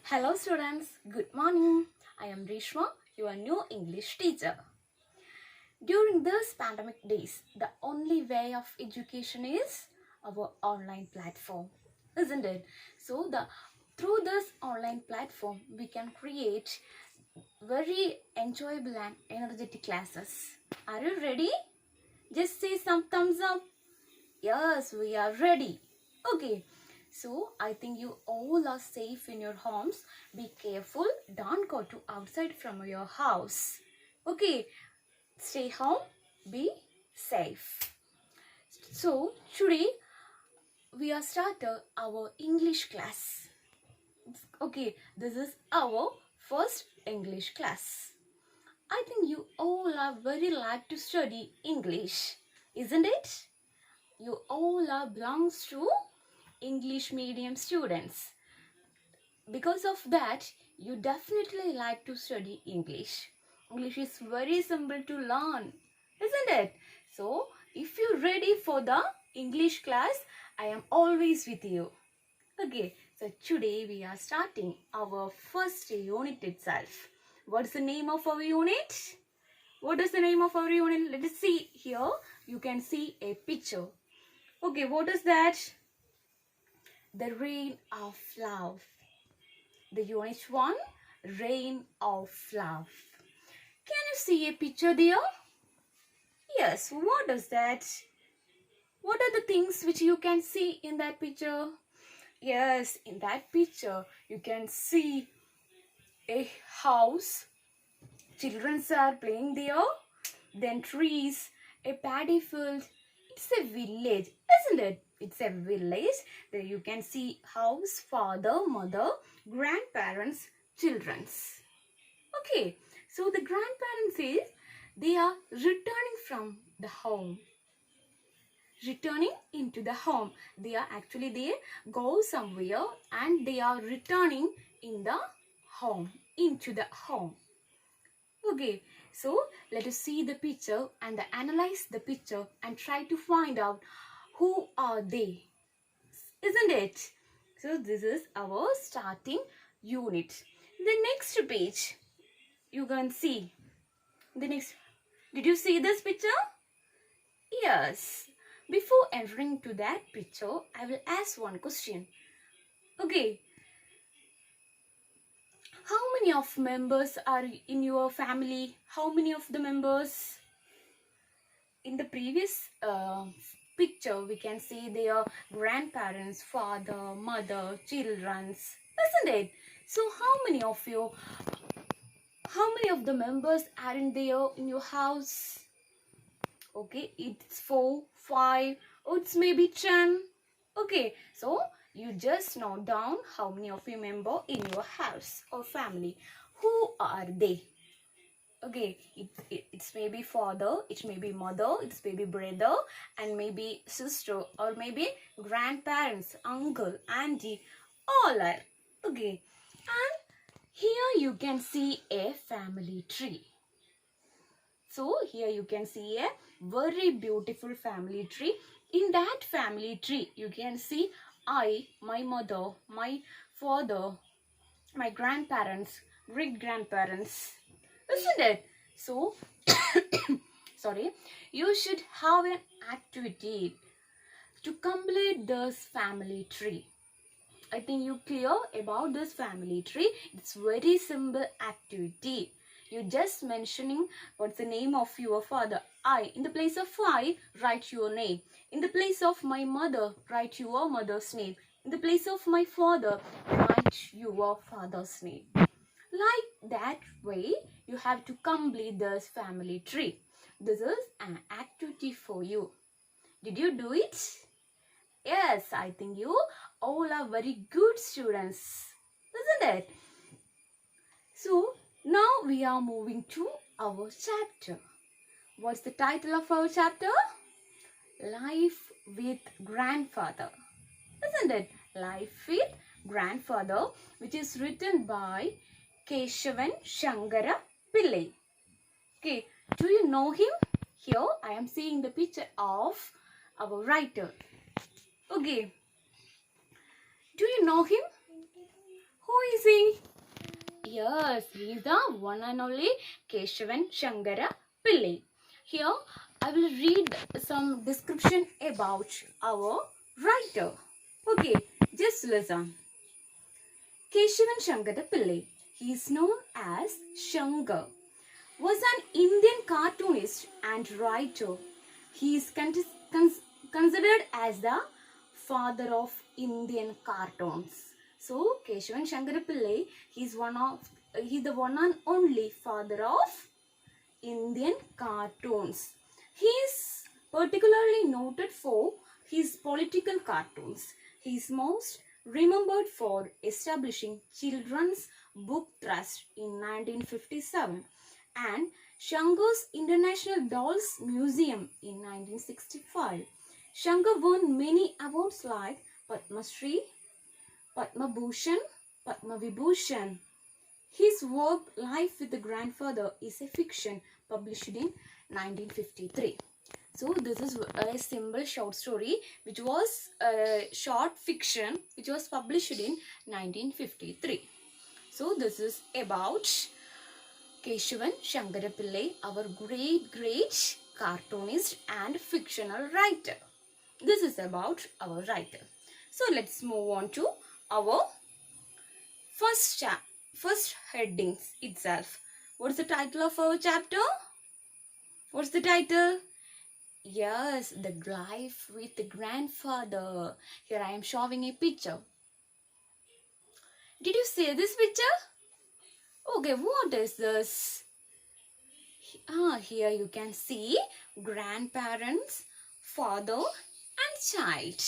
Hello students, good morning. I am Reshma, your new English teacher. During these pandemic days, the only way of education is our online platform, isn't it? So through this online platform, we can create very enjoyable and energetic classes. Are you ready? Just say some thumbs up. Yes, we are ready. Okay. So I think you all are safe in your homes. Be careful. Don't go to outside from your house. Okay. Stay home. Be safe. So today we are starting our English class. Okay. This is our first English class. I think you all are very like to study English, isn't it? You all are belongs to English medium students. Because of that, you definitely like to study English. English is very simple to learn, isn't it? So, if you're ready for the English class, I am always with you. Okay, so today we are starting our first unit itself. What's the name of our unit? What is the name of our unit? Let us see here. You can see a picture. Okay, what is that? The Rain of Love. The unit 1, Rain of Love. Can you see a picture there? Yes, what is that? What are the things which you can see in that picture? Yes, in that picture you can see a house. Children are playing there. Then trees, a paddy field. It's a village, isn't it? It's a village. There you can see house, father, mother, grandparents, childrens. Okay, so the grandparents is they are returning from the home. Returning into the home. They go somewhere and they are returning in the home, into the home. Okay, so let us see the picture and analyze the picture and try to find out who are they, isn't it? So this is our starting unit. The next page, you can see the next. Did you see this picture? Yes. Before entering to that picture, I will ask one question. Okay. How many of members are in your family? How many of the members? In the previous picture, we can see their grandparents, father, mother, children, isn't it? So how many of the members are in your house? Okay, it's 4, 5, or it's maybe 10. Okay, so you just note down how many of you member in your house or family. Who are they? Okay, it's maybe father, it may be mother, it's maybe brother, and maybe sister, or maybe grandparents, uncle, auntie, all are. Okay, and here you can see a family tree. So here you can see a very beautiful family tree. In that family tree, you can see I, my mother, my father, my grandparents, great-grandparents, isn't it? So, sorry, you should have an activity to complete this family tree. I think you clear about this family tree. It's very simple activity. You just mentioning what's the name of your father. I. In the place of I, write your name. In the place of my mother, write your mother's name. In the place of my father, write your father's name. Like that way, you have to complete this family tree. This is an activity for you. Did you do it? Yes, I think you all are very good students, isn't it? So, now we are moving to our chapter. What's the title of our chapter? Life with Grandfather. Isn't it? Life with Grandfather, which is written by Keshavan Shankara Pillai. Okay, do you know him? Here I am seeing the picture of our writer. Okay, do you know him? Who is he? Yes, he is the one and only Keshavan Shankara Pillai. Here I will read some description about our writer. Okay, just listen. Keshavan Shankara Pillai, he is known as Shankar, was an Indian cartoonist and writer. He is considered as the father of Indian cartoons. So Keshavan Shankara Pillai, he's the one and only father of Indian cartoons. He is particularly noted for his political cartoons. He is most remembered for establishing Children's Book Trust in 1957 and Shankar's International Dolls Museum in 1965. Shankar won many awards like Padma Shri, Padma Bhushan, Padma Vibhushan. His work Life with the Grandfather is a fiction published in 1953. So this is a simple short story which was a short fiction which was published in 1953. So this is about Keshavan Shankara Pillai, our great cartoonist and fictional writer. This is about our writer. So let's move on to our first headings itself. What's the title of our chapter? What's the title? Yes, the life with the grandfather. Here I am showing a picture. Did you see this picture? Okay, what is this? Here you can see grandparents, father and child.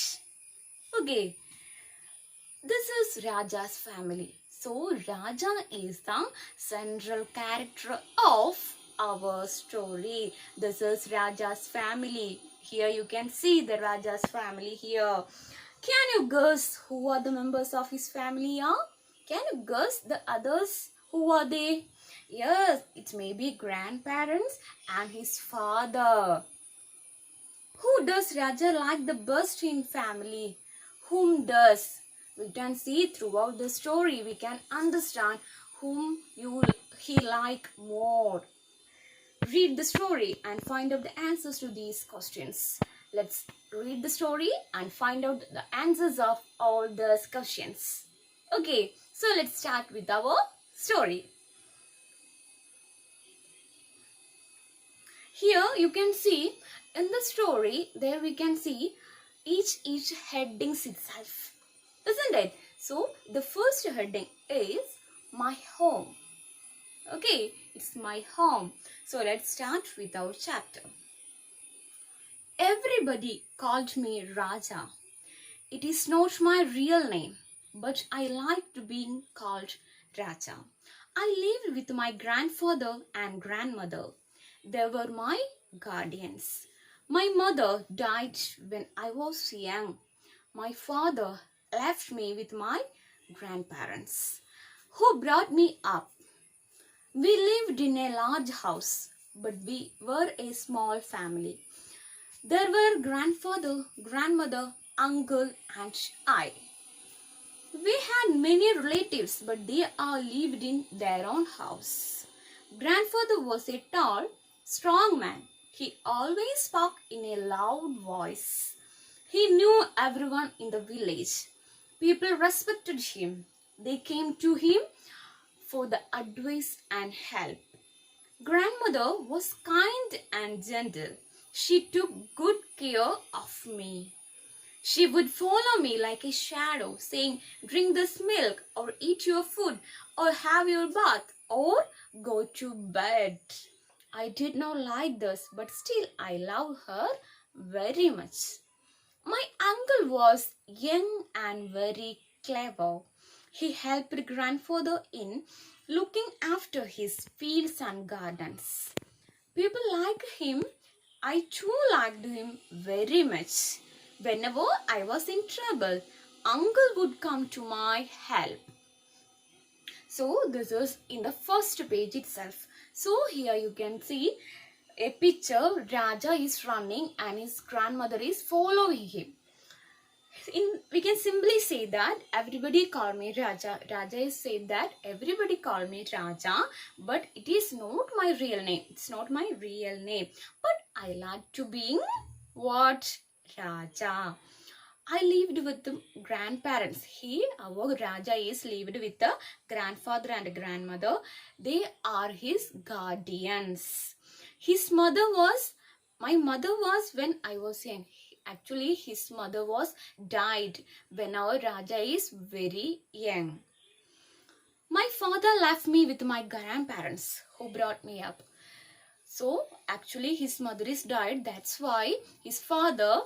Okay, this is Raja's family. So Raja is the central character of our story. This is Raja's family. Here you can see the Raja's family here. Can you guess who are the members of his family? Can you guess the others? Who are they? Yes, it may be grandparents and his father. Who does Raja like the best in family? Whom does? We can see throughout the story, we can understand whom he like more. Read the story and find out the answers to these questions. Let's read the story and find out the answers of all these questions. Okay, so let's start with our story. Here you can see in the story, there we can see each headings itself, isn't it? So the first heading is my home. Okay, it's my home. So let's start with our chapter. Everybody called me Raja. It is not my real name, but I liked being called Raja. I lived with my grandfather and grandmother. They were my guardians. My mother died when I was young. My father left me with my grandparents, who brought me up. We lived in a large house, but we were a small family. There were grandfather, grandmother, uncle, and I. We had many relatives, but they all lived in their own house. Grandfather was a tall, strong man. He always spoke in a loud voice. He knew everyone in the village. People respected him. They came to him for the advice and help. Grandmother was kind and gentle. She took good care of me. She would follow me like a shadow, saying, drink this milk, or eat your food, or have your bath, or go to bed. I did not like this, but still I loved her very much. My uncle was young and very clever. He helped grandfather in looking after his fields and gardens. People liked him. I too liked him very much. Whenever I was in trouble, uncle would come to my help. So this is in the first page itself. So here you can see a picture. Raja is running and his grandmother is following him. We can simply say that everybody call me Raja. Raja is said that everybody call me Raja, but it is not my real name. It's not my real name. But I like to being what? Raja. I lived with the grandparents. He, our Raja, is lived with the grandfather and grandmother. They are his guardians. His mother was, my mother was when I was young. Actually, his mother was died when our Raja is very young. My father left me with my grandparents who brought me up. So, actually, his mother is died. That's why his father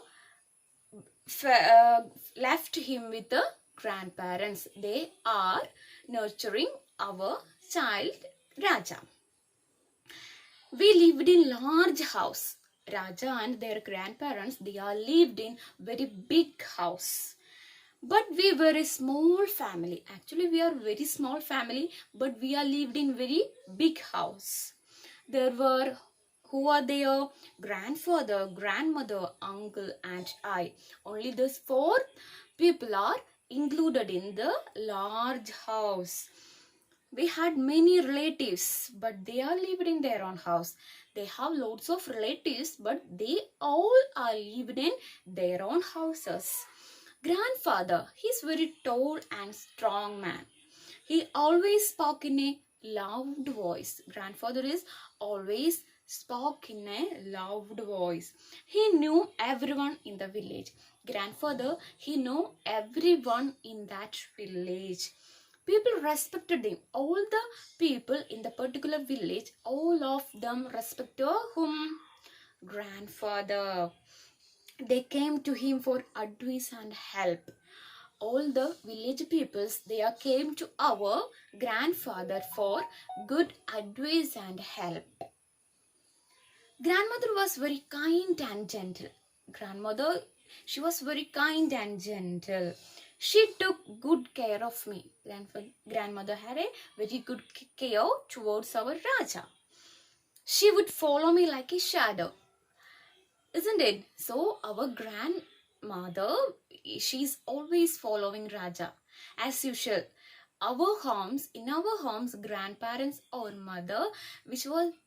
left him with the grandparents. They are nurturing our child Raja. We lived in large house. Raja and their grandparents, they are lived in very big house. But we were a small family. Actually, we are very small family, but we are lived in very big house. There were, who are there? Grandfather, grandmother, uncle and I. Only those 4 people are included in the large house. We had many relatives, but they are lived in their own house. They have lots of relatives, but they all are lived in their own houses. Grandfather, he's very tall and strong man. He always spoke in a loud voice. Grandfather is always spoke in a loud voice. He knew everyone in the village. Grandfather, he knew everyone in that village. People respected him. All the people in the particular village, all of them respected whom? Grandfather. They came to him for advice and help. All the village peoples, they came to our grandfather for good advice and help. Grandmother was very kind and gentle. Grandmother, she was very kind and gentle. She took good care of me. Grandmother had a very good care towards our Raja. She would follow me like a shadow. Isn't it? So our grandmother, she's always following Raja. As usual, in our homes, grandparents or mother,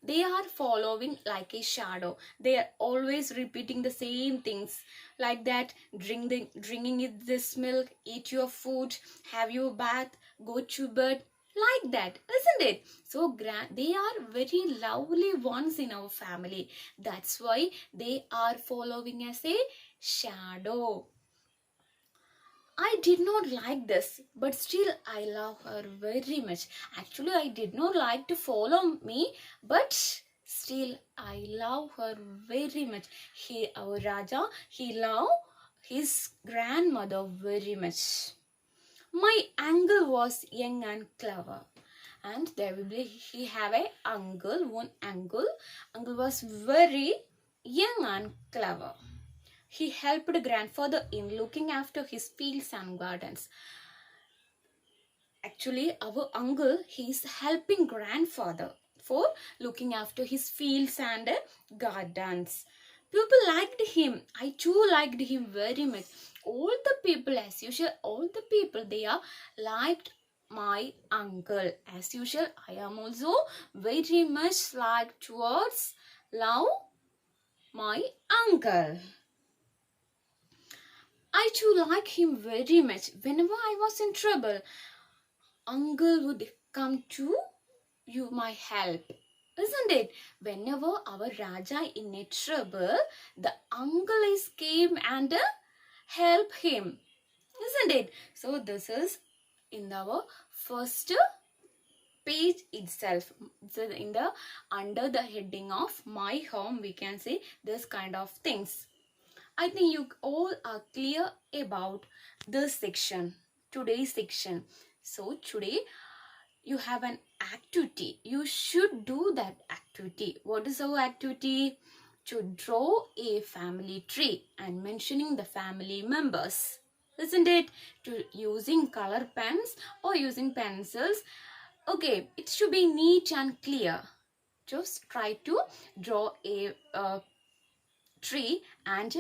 they are following like a shadow. They are always repeating the same things like that. Drinking this milk, eat your food, have your bath, go to bed. Like that, isn't it? So they are very lovely ones in our family. That's why they are following as a shadow. I did not like this, but still I love her very much. Actually, I did not like to follow me, but still I love her very much. Our Raja, he loved his grandmother very much. My uncle was young and clever. And he have a one uncle. Uncle was very young and clever. He helped grandfather in looking after his fields and gardens. Actually, our uncle, he is helping grandfather for looking after his fields and gardens. People liked him. I too liked him very much. All the people, as usual, all the people, they are liked my uncle. As usual, I am also very much like towards love my uncle. I too like him very much. Whenever I was in trouble, uncle would come to you my help. Isn't it? Whenever our Raja in a trouble, the uncle is came and help him. Isn't it? So this is in our first page itself. So in the under the heading of my home, we can see this kind of things. I think you all are clear about this section, today's section. So today you have an activity. You should do that activity. What is our activity? To draw a family tree and mentioning the family members. Isn't it? To using color pens or using pencils. Okay, it should be neat and clear. Just try to draw a tree and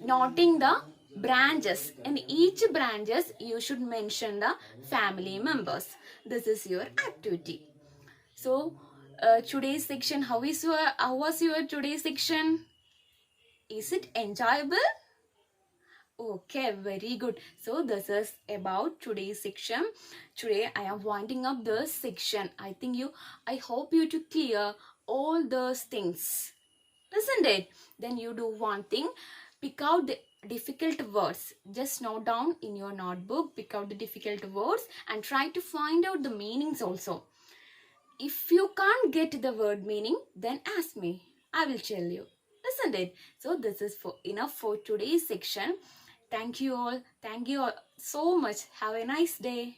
noting the branches. In each branches, you should mention the family members. This is your activity. So, today's section, how was your today's section? Is it enjoyable? Okay, very good. So this is about today's section. Today I am winding up this section. I hope you to clear all those things, isn't it? Then you do one thing, pick out the difficult words. Just note down in your notebook, pick out the difficult words and try to find out the meanings also. If you can't get the word meaning, then ask me. I will tell you, isn't it? So this is enough for today's section. Thank you all. Thank you all so much. Have a nice day.